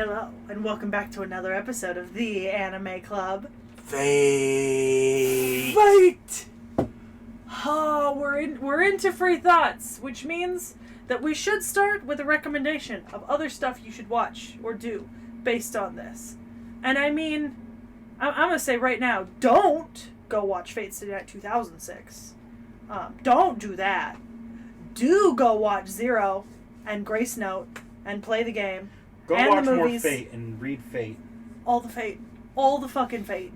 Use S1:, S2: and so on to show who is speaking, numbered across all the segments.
S1: Hello, and welcome back to another episode of the Anime Club.
S2: Fate!
S1: Oh, we're into free thoughts, which means that we should start with a recommendation of other stuff you should watch or do based on this. And I mean, I'm going to say right now, don't go watch Fate Stay Night 2006. Don't do that. Do go watch Zero and Grace Note and play the game.
S2: Go
S1: and
S2: watch
S1: the
S2: more
S1: movies.
S2: Fate and read Fate.
S1: All the Fate. All the fucking Fate.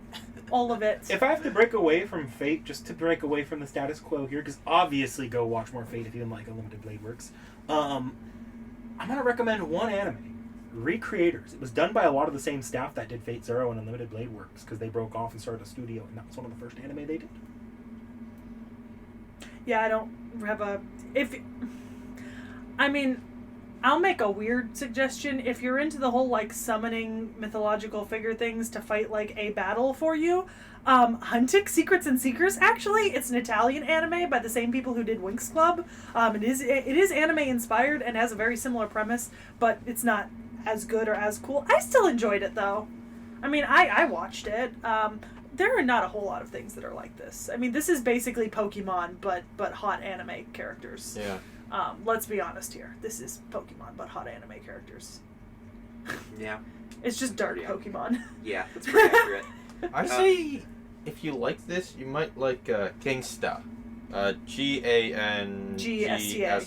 S1: All of it.
S2: If I have to break away from Fate, just to break away from the status quo here, because obviously go watch more Fate if you didn't like Unlimited Blade Works, I'm going to recommend one anime, Recreators. It was done by a lot of the same staff that did Fate Zero and Unlimited Blade Works, because they broke off and started a studio, and that was one of the first anime they did.
S1: Yeah, I don't have a... I'll make a weird suggestion. If you're into the whole, summoning mythological figure things to fight, a battle for you, Huntic Secrets and Seekers, actually, it's an Italian anime by the same people who did Winx Club. It is anime-inspired and has a very similar premise, but it's not as good or as cool. I still enjoyed it, though. I watched it. There are not a whole lot of things that are like this. This is basically Pokemon, but hot anime characters.
S3: Yeah.
S1: Let's be honest here. This is Pokemon, but hot anime characters.
S4: Yeah.
S1: It's just dark Pokemon.
S4: Yeah, that's pretty accurate.
S3: I say if you like this, you might like Gangsta. Gangsta.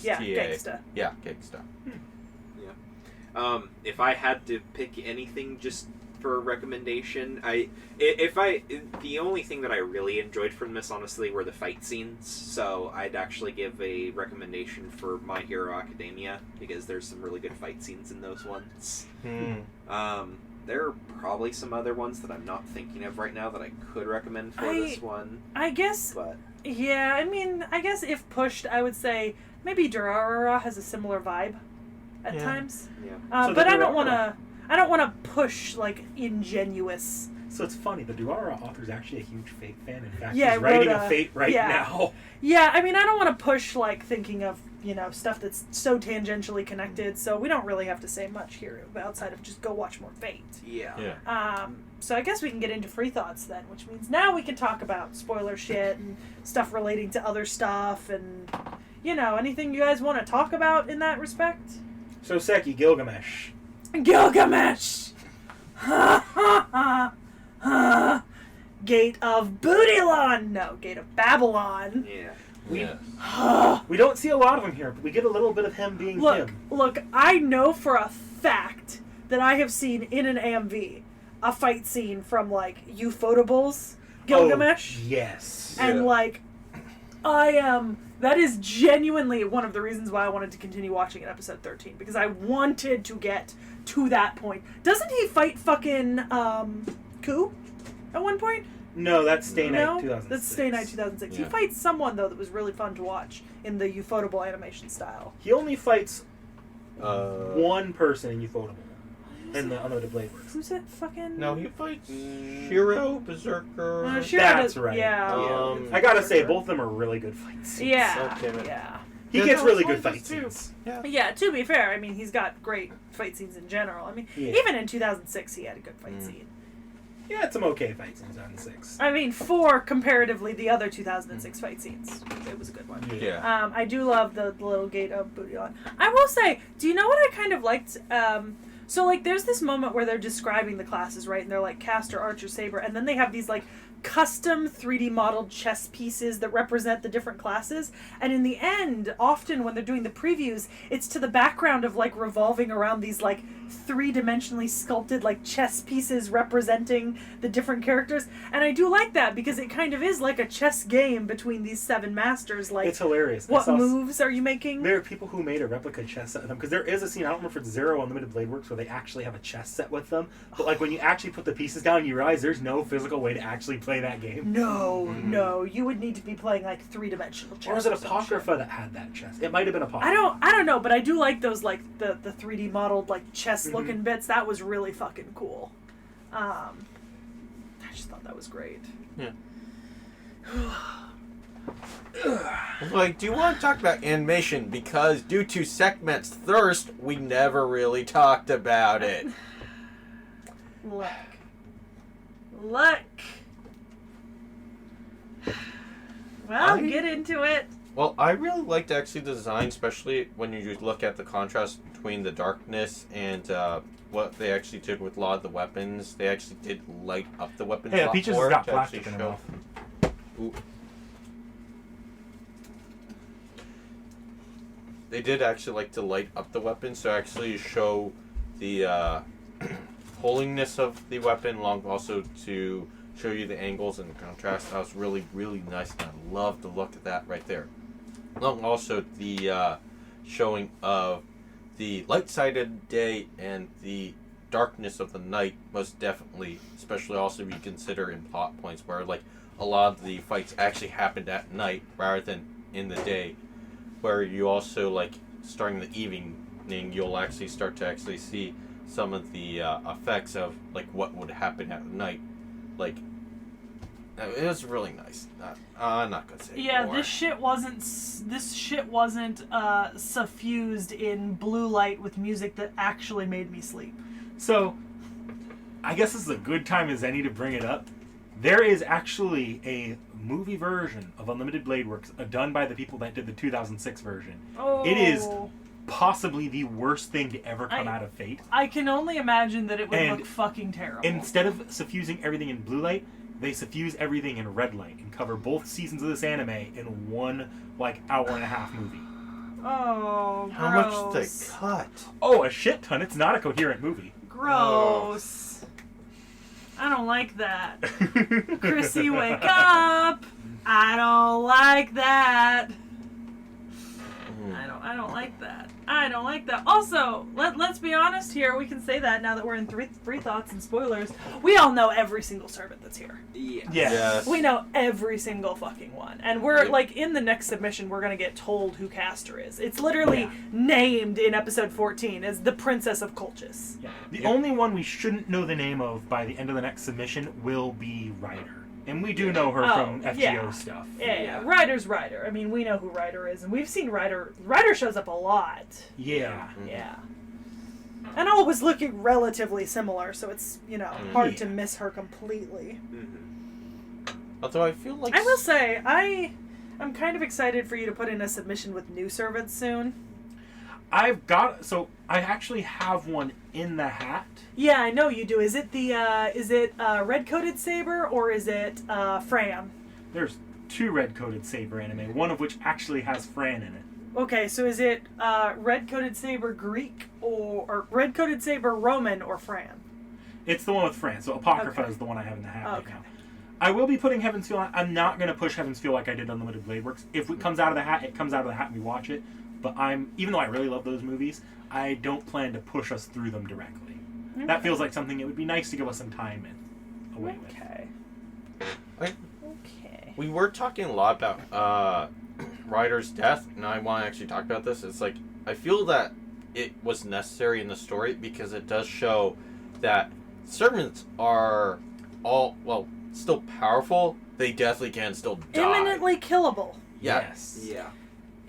S1: Yeah, Gangsta.
S3: Yeah, Gangsta.
S4: Yeah. If I had to pick anything just for a recommendation, the only thing that I really enjoyed from this, honestly, were the fight scenes. So I'd actually give a recommendation for My Hero Academia, because there's some really good fight scenes in those ones. There are probably some other ones that I'm not thinking of right now that I could recommend for this one.
S1: I guess.
S4: But
S1: yeah, I guess if pushed, I would say maybe Durarara has a similar vibe at times.
S4: Yeah.
S1: But I don't want to push ingenuous.
S2: So it's funny, the Duara author is actually a huge Fate fan. In fact,
S1: Yeah,
S2: he's writing
S1: Rhoda.
S2: a Fate right now.
S1: Yeah, I don't want to push thinking of stuff that's so tangentially connected. So we don't really have to say much here outside of just go watch more Fate.
S4: Yeah.
S1: So I guess we can get into free thoughts then, which means now we can talk about spoiler shit and stuff relating to other stuff and anything you guys want to talk about in that respect.
S2: So Seki, Gilgamesh.
S1: Gilgamesh! Gate of Bootylon! No, Gate of Babylon.
S4: Yeah.
S2: We don't see a lot of him here, but we get a little bit of him being him.
S1: Look, I know for a fact that I have seen in an AMV a fight scene from, Ufotables Gilgamesh.
S2: Oh, yes.
S1: And, that is genuinely one of the reasons why I wanted to continue watching at episode 13, because I wanted to get to that point. Doesn't he fight fucking, Ku at one point?
S2: No, that's Stay Night 2006.
S1: That's Stay Night 2006.
S3: Yeah.
S1: He fights someone, though, that was really fun to watch in the Ufotable animation style.
S2: He only fights one person in Ufotable. In the Unlimited Blade Works.
S1: Who's it fucking...
S3: No, he fights Shiro, Berserker.
S1: Shiro
S2: That's
S1: does,
S2: right.
S1: Yeah.
S2: I gotta say, both of them are really good fight scenes.
S1: Yeah.
S3: Okay,
S1: Yeah.
S2: He gets really good fight scenes.
S1: Yeah, to be fair, he's got great fight scenes in general. Even in 2006, he had a good fight scene.
S2: He had some okay fights in 2006.
S1: For comparatively the other 2006 fight scenes, it was a good one.
S3: Yeah.
S1: I do love the little Gate of Bootylon. I will say, do you know what I kind of liked? So, there's this moment where they're describing the classes, right? And they're caster, archer, saber, and then they have these, custom 3D modeled chess pieces that represent the different classes. And in the end, often when they're doing the previews, it's to the background of, revolving around these, three-dimensionally sculpted, chess pieces representing the different characters. And I do like that, because it kind of is like a chess game between these 7 masters.
S2: It's hilarious.
S1: What moves are you making?
S2: There are people who made a replica chess set of them, because there is a scene, I don't remember if it's Zero Unlimited Blade Works, where they actually have a chess set with them. But, when you actually put the pieces down, you realize there's no physical way to actually play that game.
S1: No, you would need to be playing three-dimensional chess.
S2: Or was it Apocrypha that had that chess? It might have been Apocrypha.
S1: I don't know, but I do like those the 3D modeled chess looking bits. That was really fucking cool. I just thought that was great.
S3: Yeah. Do you want to talk about animation? Because due to Sekhmet's thirst, we never really talked about it.
S1: Look. Well, get into it.
S3: Well, I really liked actually the design, especially when you look at the contrast between the darkness and what they actually did with a lot of the weapons. They actually did light up the weapons a
S2: Hey,
S3: lot
S2: Peaches
S3: more
S2: has got
S3: to
S2: plastic
S3: actually
S2: in her
S3: show.
S2: mouth.
S3: Ooh. They did actually like to light up the weapons to actually show the holiness of the weapon, along also to show you the angles and the contrast. That was really, really nice, and I love the look of that right there. Along also the showing of the light-sided day and the darkness of the night, most definitely, especially also if you consider in plot points where like a lot of the fights actually happened at night rather than in the day, where you also like starting the evening you'll actually start to actually see some of the effects of like what would happen at night. Like it was really nice. I'm not gonna say
S1: Yeah,
S3: more.
S1: this shit wasn't suffused in blue light with music that actually made me sleep.
S2: So, I guess this is a good time as any to bring it up. There is actually a movie version of Unlimited Blade Works done by the people that did the 2006 version.
S1: Oh,
S2: It is possibly the worst thing to ever come out of Fate.
S1: I can only imagine that it would
S2: And
S1: look fucking terrible.
S2: Instead of suffusing everything in blue light, they suffuse everything in red light and cover both seasons of this anime in one like hour and a half movie.
S1: Oh,
S3: How much did they cut?
S2: Oh, a shit ton. It's not a coherent movie.
S1: Gross. I don't like that. Chrissy, wake up! I don't like that. I don't like that. I don't like that. Also, let's be honest here. We can say that now that we're in free thoughts and spoilers. We all know every single servant that's here.
S4: Yeah.
S3: Yes.
S1: We know every single fucking one. And we're, like, in the next submission, we're going to get told who Castor is. It's literally named in episode 14 as the Princess of Colchis.
S2: Yeah. The only one we shouldn't know the name of by the end of the next submission will be Ryder. And we do know her from FGO stuff.
S1: Yeah. Ryder's Ryder. I mean, we know who Ryder is. And we've seen Ryder. Ryder shows up a lot.
S2: Yeah.
S1: Yeah. And always looking relatively similar, so it's, hard to miss her completely.
S3: Although I feel like
S1: I will say, I'm kind of excited for you to put in a submission with new servants soon.
S2: I actually have one in the hat.
S1: Yeah, I know you do. Is it the red-coated saber or is it Fran?
S2: There's 2 red-coated saber anime, one of which actually has Fran in it.
S1: Okay, so is it red-coated saber Greek or red-coated saber Roman or Fran?
S2: It's the one with Fran, so Apocrypha is the one I have in the hat right
S1: Okay.
S2: now. I will be putting Heaven's Feel on. I'm not going to push Heaven's Feel like I did Unlimited Blade Works. If it comes out of the hat, it comes out of the hat and we watch it. But even though I really love those movies, I don't plan to push us through them directly.
S1: Okay.
S2: That feels like something it would be nice to give us some time away with.
S1: Okay.
S3: we were talking a lot about Ryder's death, and I want to actually talk about this. It's like I feel that it was necessary in the story because it does show that servants are still powerful. They definitely can still die.
S1: Imminently killable.
S2: Yes.
S4: Yeah.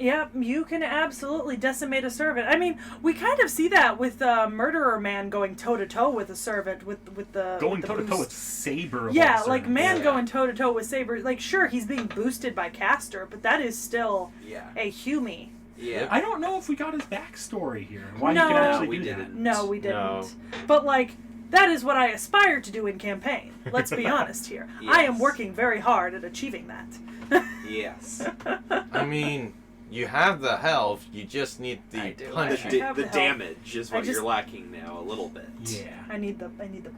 S1: Yep, you can absolutely decimate a servant. I mean, we kind of see that with Murderer Man going toe-to-toe with a servant with the
S2: Going
S1: with the
S2: toe-to-toe
S1: boost.
S2: with Saber.
S1: Yeah, like Man
S3: Yeah.
S1: going toe-to-toe with Saber. Like, sure, he's being boosted by Castor, but that is still
S4: Yeah.
S1: a Humie.
S4: Yeah.
S2: I don't know if we got his backstory here. Why
S1: No.
S2: he can actually
S4: We
S2: do
S4: didn't.
S1: No, we didn't.
S3: No.
S1: But, like, that is what I aspire to do in campaign. Let's be honest here. I am
S4: Yes.
S1: working very hard at achieving that.
S4: Yes.
S3: I mean, you have the health, you just need
S1: I
S3: the
S1: do.
S3: punch.
S1: I have
S4: The
S1: the health.
S4: damage is what
S1: I just-
S4: you're lacking now a little bit.
S2: Yeah.
S1: I need the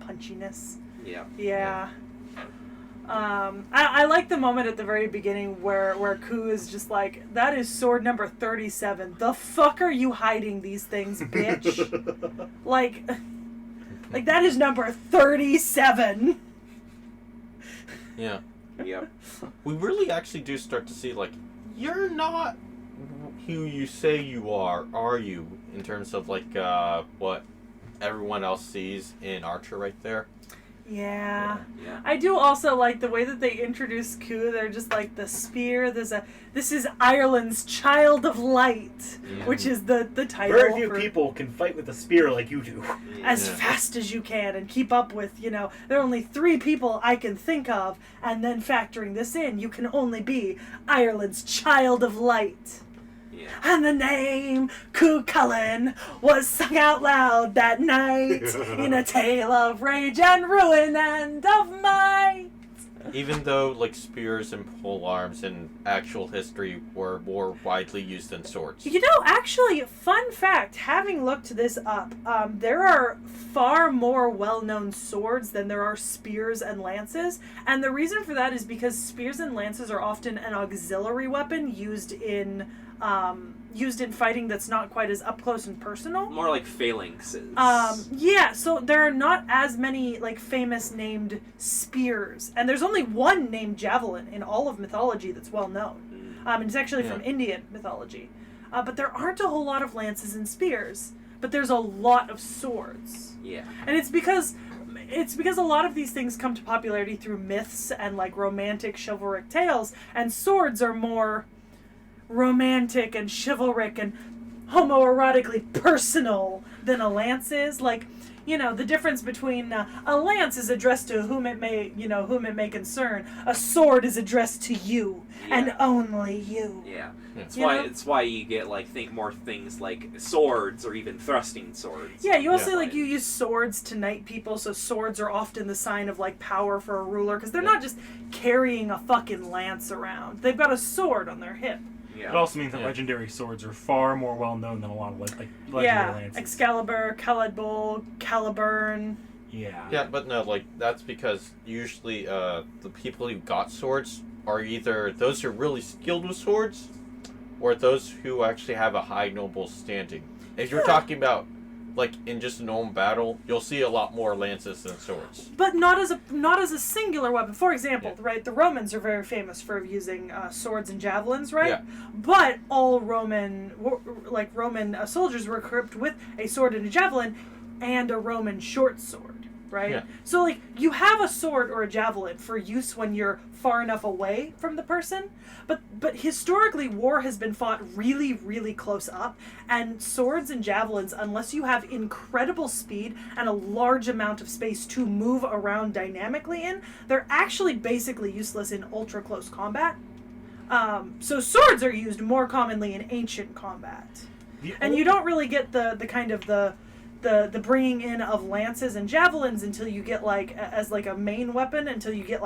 S1: punchiness.
S4: Yeah.
S1: Yeah. I like the moment at the very beginning where Ku is just like, that is sword number 37. The fuck are you hiding these things, bitch? like that is number 37.
S3: Yeah.
S4: Yep.
S3: We really actually do start to see, like, you're not who you say you are you? In terms of, like, what everyone else sees in Archer right there.
S1: Yeah.
S4: Yeah.
S1: I do also like the way that they introduce Ku. They're just like the spear. This is Ireland's Child of Light,
S4: Yeah.
S1: which is the title.
S2: Very few
S1: for
S2: people can fight with a spear like you do.
S1: as
S3: Yeah.
S1: fast as you can and keep up with, there are only 3 people I can think of, and then factoring this in, you can only be Ireland's Child of Light.
S4: Yeah.
S1: And the name Cu Cullen was sung out loud that night in a tale of rage and ruin and of might.
S3: Even though like spears and pole arms in actual history were more widely used than swords.
S1: Actually, fun fact, having looked this up, there are far more well-known swords than there are spears and lances. And the reason for that is because spears and lances are often an auxiliary weapon used in fighting that's not quite as up close and personal.
S4: More like phalanxes.
S1: Yeah, so there are not as many like famous named spears, and there's only one named javelin in all of mythology that's well known. And it's actually from Indian mythology. But there aren't a whole lot of lances and spears, but there's a lot of swords.
S4: Yeah.
S1: And it's because a lot of these things come to popularity through myths and like romantic chivalric tales, and swords are more romantic and chivalric and homoerotically personal than a lance is. Like, the difference between a lance is addressed to whom it may concern. A sword is addressed to you and only you.
S4: Yeah.
S3: Yeah.
S4: It's why you get think more things like swords or even thrusting swords.
S1: Yeah, you also you use swords to knight people, so swords are often the sign of power for a ruler because they're not just carrying a fucking lance around. They've got a sword on their hip.
S4: Yeah.
S2: It also means that legendary swords are far more well known than a lot of legendary lances.
S1: Excalibur, Caladbul, Caliburn.
S2: Yeah.
S3: Yeah, but no, that's because usually the people who got swords are either those who are really skilled with swords or those who actually have a high noble standing. If you're talking about in just a normal battle, you'll see a lot more lances than swords.
S1: But not as a singular weapon. For example, right, the Romans are very famous for using swords and javelins, right?
S3: Yeah.
S1: But all Roman soldiers were equipped with a sword and a javelin and a Roman short sword, right?
S3: Yeah.
S1: So you have a sword or a javelin for use when you're far enough away from the person, but historically war has been fought really, really close up, and swords and javelins, unless you have incredible speed and a large amount of space to move around dynamically in, they're actually basically useless in ultra close combat. So swords are used more commonly in ancient combat, and you don't really get the kind of the bringing in of lances and javelins until you get as a main weapon, until you get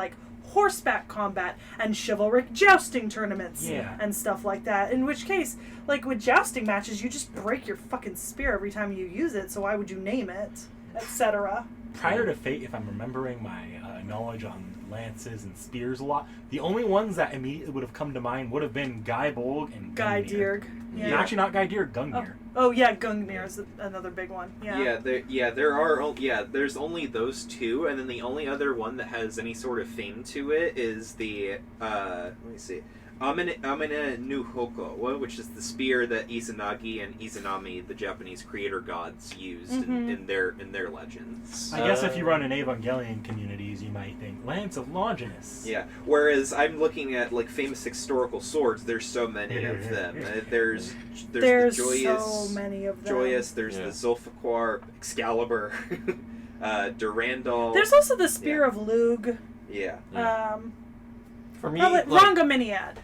S1: horseback combat and chivalric jousting tournaments and stuff like that. In which case, with jousting matches, you just break your fucking spear every time you use it, so why would you name it, etc.
S2: Prior to Fate, if I'm remembering my knowledge on lances and spears a lot, the only ones that immediately would have come to mind would have been Guy Bolg and
S1: Guy
S2: Gungnir.
S1: Deerg.
S2: Yeah. Actually, not Guy Deerg, Gungnir.
S1: Oh yeah, Gungnir is another big one.
S4: There's only those two, and then the only other one that has any sort of fame to it is the let me see, Amine no Hoko, which is the spear that Izanagi and Izanami, the Japanese creator gods, used in their legends.
S2: I guess if you run in Evangelion communities, you might think Lance of Longinus.
S4: Yeah. Whereas I'm looking at famous historical swords. There's so many of them. There's the Joyous,
S1: so many of them.
S4: Joyous. There's the Zulfiqar, Excalibur, Durandal.
S1: There's also the Spear of Lug.
S4: Yeah.
S3: For me,
S1: Rhongomyniad.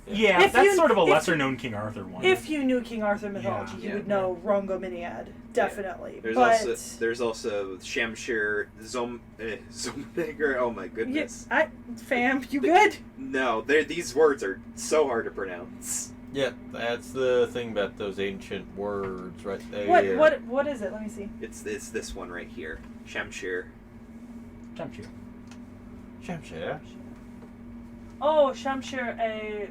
S2: Yeah, that's sort of a lesser-known King Arthur one.
S1: If you knew King Arthur mythology, you would know Rhongomyniad, definitely.
S4: Yeah. There's also Shamshir, Zomdagger. Oh my goodness.
S1: Fam, you good?
S4: No, these words are so hard to pronounce.
S3: Yeah, that's the thing about those ancient words right there.
S1: What is it? Let me see.
S4: It's this one right here. Shamshir.
S3: Shamshir.
S1: Oh, Shamshir a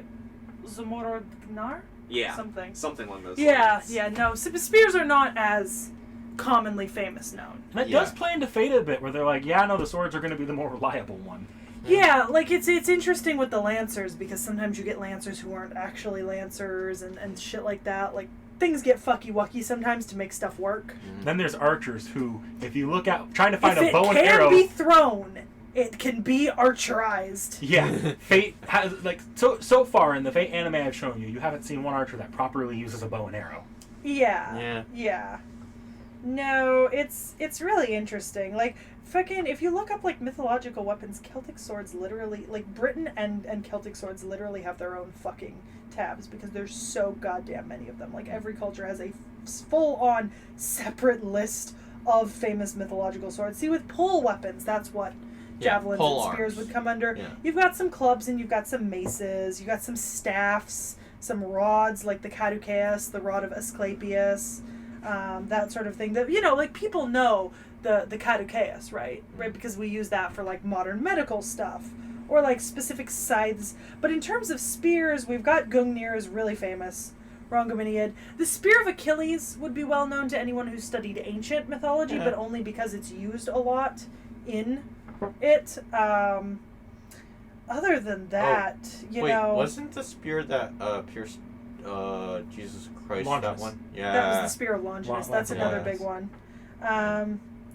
S1: Zumurrudgnar?
S4: Yeah.
S1: Something
S4: along those
S1: lines.
S4: lines.
S1: Yeah, no. Spears are not as commonly famous known.
S2: That does play into Fate a bit, where they're like, the swords are going to be the more reliable one.
S1: Yeah, it's interesting with the Lancers, because sometimes you get Lancers who aren't actually Lancers and shit like that. things get fucky-wucky sometimes to make stuff work.
S2: Then there's archers who, if you look at trying to find
S1: If
S2: a
S1: it
S2: bow and
S1: can
S2: arrow,
S1: be thrown, it can be archerized.
S2: yeah, Fate has so far in the Fate anime I've shown you, you haven't seen one archer that properly uses a bow and arrow.
S1: Yeah. No, it's really interesting. Like, fucking, if you look up, like, mythological weapons, Celtic swords literally, like, Britain and Celtic swords literally have their own fucking tabs because there's so goddamn many of them. Like, every culture has a full-on separate list of famous mythological swords. See, with pole weapons, that's what javelins and spears would come under.
S3: Yeah.
S1: You've got some clubs and you've got some maces, you've got some staffs, some rods like the Caduceus, the rod of Asclepius, that sort of thing. That, you know, like, people know the Caduceus, right? Because we use that for, like, modern medical stuff or, like, specific scythes. But in terms of spears, we've got Gungnir is really famous. Rhongomyniad. The Spear of Achilles would be well known to anyone who studied ancient mythology, but only because it's used a lot in it. Other than that, you know...
S3: wasn't the spear that pierced Jesus Christ
S2: Longinus.
S3: that one? Yeah.
S1: That was the Spear of Longinus. That's another big one.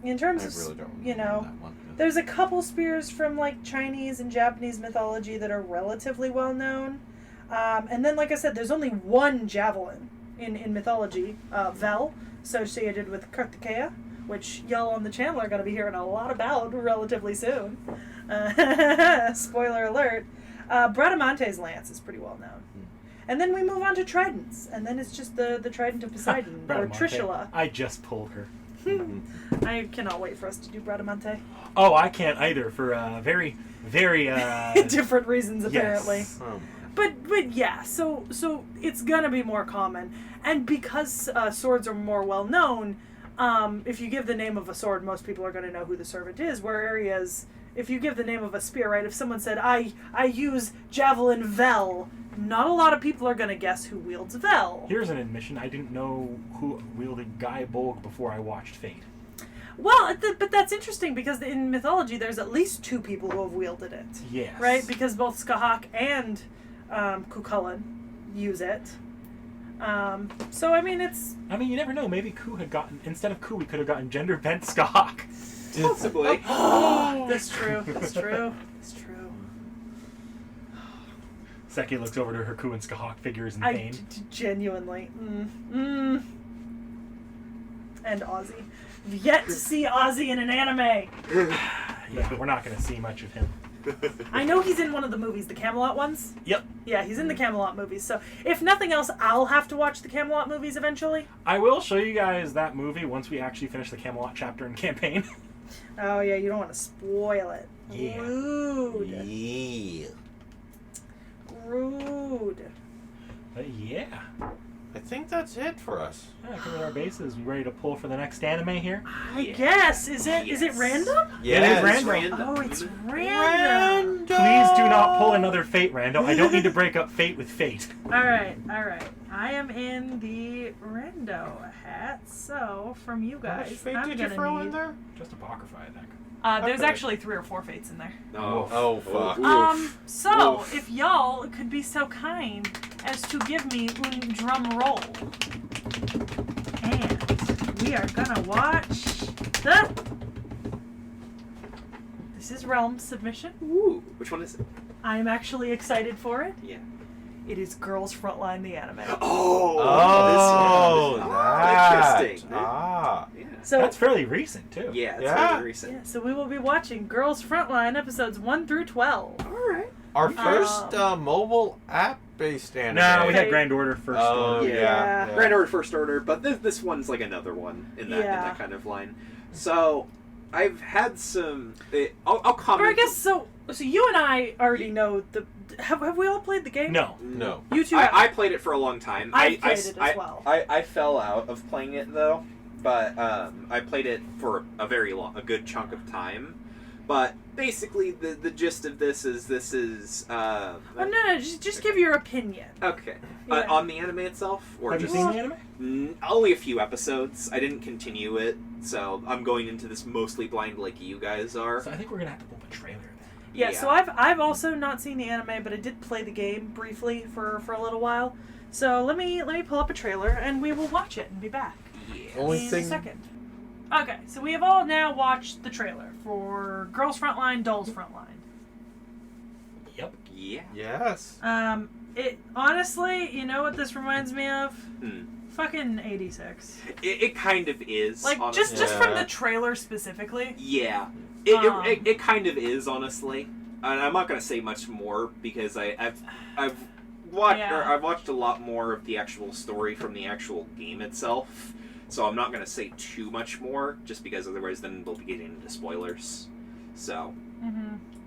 S1: In terms of,
S3: really don't
S1: you know,
S3: that one.
S1: there's a couple spears from, like, Chinese and Japanese mythology that are relatively well known. And then, like I said, there's only one javelin in mythology, Vel, associated with Kartikeya, which y'all on the channel are going to be hearing a lot about relatively soon. Spoiler alert. Bradamante's lance is pretty well known. And then we move on to tridents, and then it's just the trident of Poseidon, or
S2: Bradamante.
S1: Trishula.
S2: I just pulled her.
S1: I cannot wait for us to do Bradamante.
S2: Oh, I can't either for very, very...
S1: Different reasons, apparently.
S2: Yes.
S1: But yeah, so it's gonna be more common, and because swords are more well known, if you give the name of a sword, most people are gonna know who the servant is. Whereas if you give the name of a spear, right? If someone said I use javelin Vel, not a lot of people are gonna guess who wields Vel.
S2: Here's an admission: I didn't know who wielded Guy Bolg before I watched Fate.
S1: Well, but that's interesting because in mythology, there's at least two people who have wielded it.
S2: Yes.
S1: Right, because both Skahak and Cuchulainn use it. So, I mean, it's...
S2: I mean, you never know. Maybe Ku had gotten... Instead of Ku, we could have gotten gender-bent Skahak.
S4: Possibly.
S1: That's true. That's true. That's true.
S2: Seki looks over to her Ku and Skahak figures in pain.
S1: Genuinely. And Ozzy. We've yet to see Ozzy in an anime.
S2: Yeah, we're not going to see much of him.
S1: I know he's in one of the movies, the Camelot ones.
S2: Yep.
S1: Yeah, he's in the Camelot movies. So, if nothing else, I'll have to watch the Camelot movies eventually.
S2: I will show you guys that movie once we actually finish the Camelot chapter and campaign.
S1: Oh, yeah, you don't want to spoil it.
S2: Yeah.
S1: Rude.
S3: Yeah.
S1: Rude.
S2: But yeah.
S3: I think that's it for us.
S2: Yeah, covered our bases. We ready to pull for the next anime here?
S1: I guess. Is it random?
S3: Yeah,
S2: It is
S3: it's
S2: random.
S1: Oh, it's random.
S2: Please do not pull another Fate rando. I don't need to break up Fate with Fate.
S1: Alright. I am in the rando hat, so from you
S3: How much
S1: guys,
S3: fate
S1: I'm
S3: did you
S1: gonna
S3: throw
S1: need...
S3: in there?
S2: Just Apocrypha, I think.
S1: There's
S3: Okay.
S1: actually 3 or 4 fates in there.
S3: Oh, fuck.
S1: So,
S4: Oof.
S1: if y'all could be so kind as to give me un drum roll. And we are gonna watch the... This is Realm submission.
S4: Ooh, which one is it?
S1: I'm actually excited for it.
S4: Yeah.
S1: It is Girls Frontline the anime.
S3: Oh,
S4: this one.
S3: that.
S4: Interesting.
S3: Ah.
S4: Yeah.
S1: So,
S2: That's fairly recent, too.
S4: Yeah, it's
S3: Yeah.
S4: very recent.
S1: yeah, so we will be watching Girls Frontline episodes 1 through 12.
S4: All right.
S3: Our first mobile app-based anime.
S2: No, we had Grand Order first.
S3: Oh,
S2: one.
S3: yeah.
S4: Grand Order, First Order, but this one's like another one in that kind of line. So, I've had some. I'll
S1: Or
S4: comment.
S1: I guess so. So you and I already know the. Have we all played the game?
S2: No.
S3: No.
S1: You two.
S4: I played it for a long time.
S1: I played it as well.
S4: I fell out of playing it though, but I played it for a good chunk of time. But basically, the gist of this is.
S1: Oh, no, just give your opinion.
S4: Okay.
S1: Yeah.
S4: On the anime itself, or
S2: Have you
S4: just
S2: seen the anime?
S4: only a few episodes. I didn't continue it, so I'm going into this mostly blind, like you guys are.
S2: So I think we're going to have to pull the trailer then.
S1: Yeah, so I've also not seen the anime, but I did play the game briefly for a little while. So let me pull up a trailer and we will watch it and be back
S4: Yeah.
S3: Only
S1: in
S3: thing.
S1: a second. Okay, so we have all now watched the trailer for Girls Frontline, Dolls Frontline.
S2: Yep.
S4: Yeah.
S3: Yes.
S1: It honestly, you know what this reminds me of?
S4: Hmm.
S1: Fucking 86.
S4: It kind of is.
S1: Like
S4: honestly.
S1: just from
S3: Yeah.
S1: the trailer specifically.
S4: Yeah.
S1: Um,
S4: It kind of is, honestly. And I'm not gonna say much more because I've watched
S1: Yeah.
S4: I've watched a lot more of the actual story from the actual game itself. So I'm not gonna say too much more, just because otherwise then we'll be getting into spoilers. So,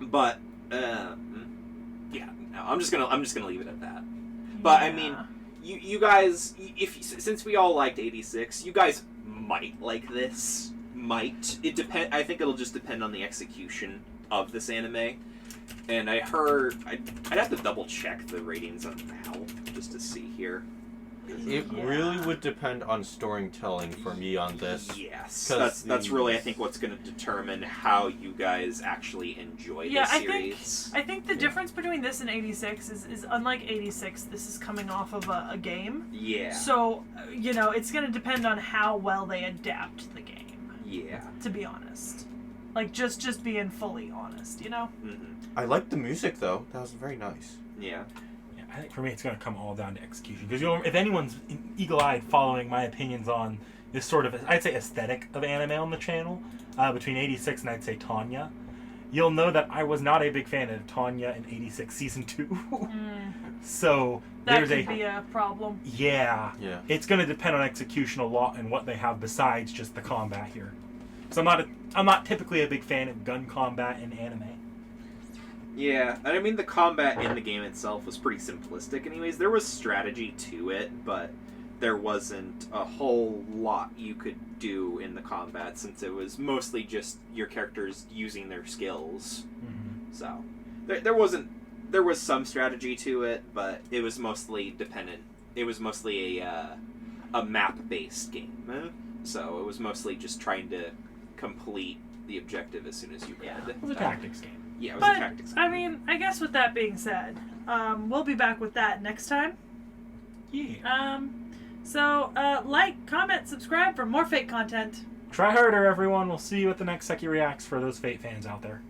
S4: but yeah, no, I'm just gonna leave it at that. But I mean, you guys, since we all liked 86, you guys might like this. Might it depend? I think it'll just depend on the execution of this anime. And I heard I'd have to double check the ratings on Val just to see here.
S3: It really would depend on storytelling for me on this.
S4: Yes,
S3: 'Cause
S4: that's really I think what's going to determine how you guys actually enjoy
S1: Yeah,
S4: this series.
S1: I think the difference between this and 86 is unlike 86, this is coming off of a game.
S4: Yeah.
S1: So, you know, it's going to depend on how well they adapt the game,
S4: Yeah.
S1: to be honest. Like, just being fully honest, you know?
S4: Mm-hmm.
S3: I liked the music though. That was very nice.
S4: Yeah.
S2: Yeah, I think for me it's going to come all down to execution. Because if anyone's eagle-eyed following my opinions on this sort of, I'd say, aesthetic of anime on the channel, between 86 and I'd say Tanya, you'll know that I was not a big fan of Tanya in 86 Season 2. So
S1: That
S2: there's
S1: could be a problem.
S2: Yeah.
S3: Yeah.
S2: It's going to depend on execution a lot and what they have besides just the combat here. So I'm not typically a big fan of gun combat in anime.
S4: Yeah, and I mean the combat in the game itself was pretty simplistic anyways. There was strategy to it, but there wasn't a whole lot you could do in the combat since it was mostly just your characters using their skills.
S2: Mm-hmm.
S4: So there was some strategy to it, but it was mostly dependent. It was mostly a map-based game. So it was mostly just trying to complete the objective as soon as you could.
S1: Yeah.
S2: It was a tactics game.
S4: Yeah, it was
S1: But,
S4: a tactics game.
S1: I mean, I guess with that being said, we'll be back with that next time.
S2: Yeah.
S1: So, like, comment, subscribe for more Fate content.
S2: Try harder, everyone. We'll see you at the next Seki Reacts for those Fate fans out there.